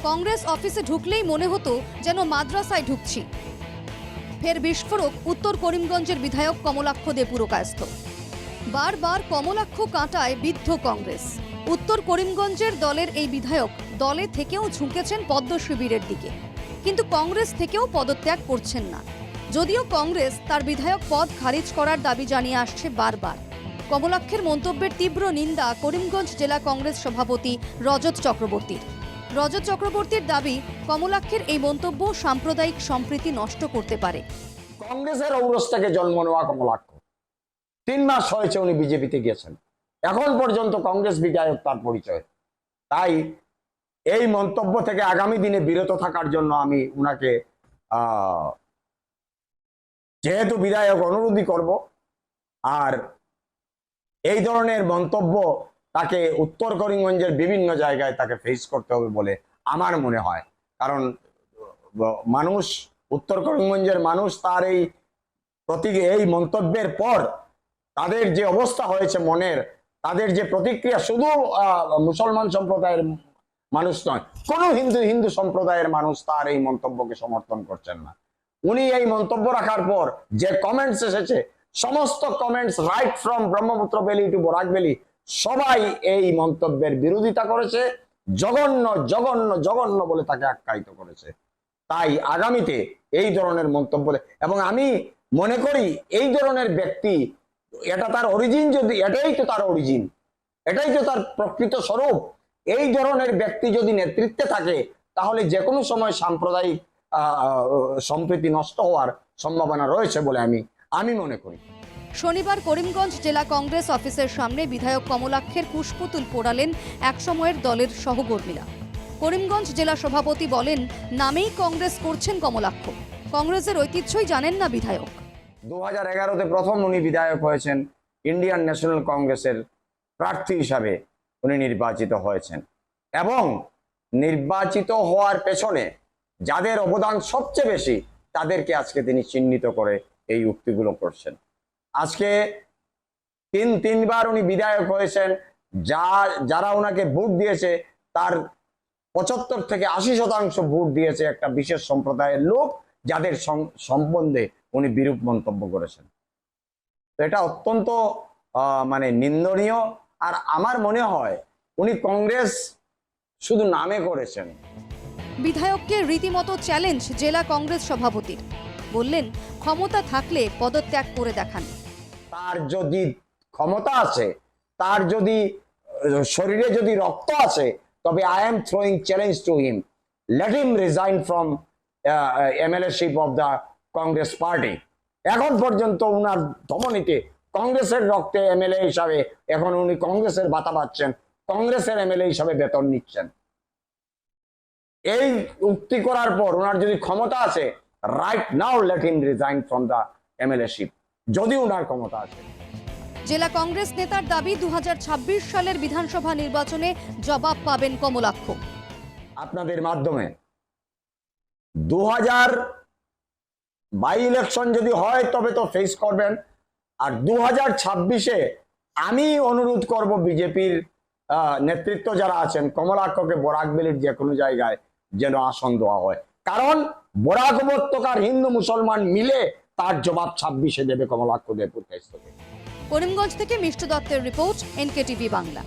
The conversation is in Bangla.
কংগ্রেস অফিসে ঢুকলেই মনে হতো যেন মাদ্রাসায় ঢুকছি। ফের বিস্ফোরক উত্তর করিমগঞ্জের বিধায়ক কমলাক্ষ দে পুরকায়স্থ। বারবার কমলাক্ষ কাঁটায় বিদ্ধ কংগ্রেস। উত্তর করিমগঞ্জের দলের এই বিধায়ক দলে থেকেও ঝুঁকেছেন পদ্ম শিবিরের দিকে, কিন্তু কংগ্রেস থেকেও পদত্যাগ করছেন না। যদিও কংগ্রেস তার বিধায়ক পদ খারিজ করার দাবি জানিয়ে আসছে বারবার। কমলাক্ষের মন্তব্যের তীব্র নিন্দা করিমগঞ্জ জেলা কংগ্রেস সভাপতি রজত চক্রবর্তীর। রজত চক্রবর্তীর দাবি, কমলাক্ষের এই মন্তব্য সাম্প্রদায়িক সম্প্রীতি নষ্ট করতে পারে। কংগ্রেসের ঔরস থেকে জন্ম নেওয়া কমলাক্ষ 3 মাস হয়েছে উনি বিজেপিতে গেছেন, এখন পর্যন্ত কংগ্রেস বিধায়ক তার পরিচয়। তাই এই মন্তব্য থেকে আগামী দিনে বিরত থাকার জন্য আমি উনাকে যেহেতু বিধায়ক অনুরোধই করব। আর এই ধরনের মন্তব্য তাকে উত্তর করিমগঞ্জের বিভিন্ন জায়গায় তাকে ফেস করতে হবে বলে আমার মনে হয়। কারণ মানুষ, উত্তর করিমগঞ্জের মানুষ তার এই মন্তব্যের পর তাদের যে অবস্থা হয়েছে মনের, তাদের যে প্রতিক্রিয়া, শুধু মুসলমান সম্প্রদায়ের মানুষ নয়, কোনো হিন্দু সম্প্রদায়ের মানুষ তার এই মন্তব্যকে সমর্থন করছেন না। উনি এই মন্তব্য রাখার পর যে কমেন্টস এসেছে, সমস্ত comments right from Brahmaputra valley to Barak valley, সবাই এই মন্তব্যের বিরোধিতা করেছে, জঘন্য জঘন্য জঘন্য বলে তাকে আখ্যায়িত করেছে। তাই আগামীতে এই ধরনের মন্তব্য, এবং আমি মনে করি এই ধরনের ব্যক্তি, এটা তার অরিজিন, যদি এটাই তো তার অরিজিন, এটাই তো তার প্রকৃত স্বরূপ, এই ধরনের ব্যক্তি যদি নেতৃত্বে থাকে তাহলে যে কোনো সময় সাম্প্রদায়িক সম্প্রীতি নষ্ট হওয়ার সম্ভাবনা রয়েছে বলে আমি মনে করি। শনিবার করিমগঞ্জ জেলা কংগ্রেস অফিসের সামনে বিধায়ক কমলাক্ষের পুষ্পতুল পোড়ালেন একসময়ের দলের সহকর্মীরা। করিমগঞ্জ জেলা সভাপতি বলেন, নামেই কংগ্রেস করছেন কমলাক্ষ, কংগ্রেসের ঐতিহ্যই জানেন না বিধায়ক। 2011-তে প্রথম উনি বিধায়ক হয়েছেন, ইন্ডিয়ান ন্যাশনাল কংগ্রেসের প্রার্থী হিসাবে উনি নির্বাচিত হয়েছেন, এবং নির্বাচিত হওয়ার পেছনে যাদের অবদান সবচেয়ে বেশি তাদেরকে আজকে তিনি চিহ্নিত করে এই উক্তিগুলো করছেন। আজকে তিনবার উনি বিধায়ক হয়েছেন, যারা ওনাকে ভোট দিয়েছে তার 75 থেকে 80% ভোট দিয়েছে একটা বিশেষ সম্প্রদায়ের লোক, যাদের সম্বন্ধে উনি বিরূপ মন্তব্য করেছেন। তো এটা অত্যন্ত নিন্দনীয়। আর আমার মনে হয় উনি কংগ্রেস শুধু নামে করেছেন। বিধায়ককে রীতিমতো চ্যালেঞ্জ জেলা কংগ্রেস সভাপতির। বললেন, ক্ষমতা থাকলে পদত্যাগ করে দেখান। তার যদি ক্ষমতা আছে, তার যদি শরীরে যদি রক্ত আছে, তবে I am throwing challenge to him, let him resign from MLAship of the Congress party. এখন পর্যন্ত উনার ধমনীতে কংগ্রেসের রক্তে এমএলএ হিসাবে, এখন উনি কংগ্রেসের ভাতা পাচ্ছেন, কংগ্রেসের এমএলএ হিসাবে বেতন নিচ্ছেন। এই উক্তি করার পর ওনার যদি ক্ষমতা আছে, right now let him resign from the MLAship, যদি ওনার ক্ষমতা আছে। জেলা কংগ্রেস নেতার দাবি, 2026 সালের বিধানসভা নির্বাচনে জবাব পাবেন কমলাক্ষ। আপনাদের মাধ্যমে 2022 ইলেকশন যদি হয় তবে তো ফেস করবেন, আর 2026-এ আমি অনুরোধ করব বিজেপির নেতৃত্ব যারা আছেন, কমলাক্ষকে বরাক ভ্যালির যে কোনো জায়গায় যেন আসন দেওয়া হয়, কারণ বরাক উপত্যকার হিন্দু মুসলমান মিলে তার জবাব 26-এ দেবে কমলাক্ষ দে পুরকায়স্থকে। করিমগঞ্জ থেকে মিষ্টু দত্তের রিপোর্ট, এনকেটিভি বাংলা।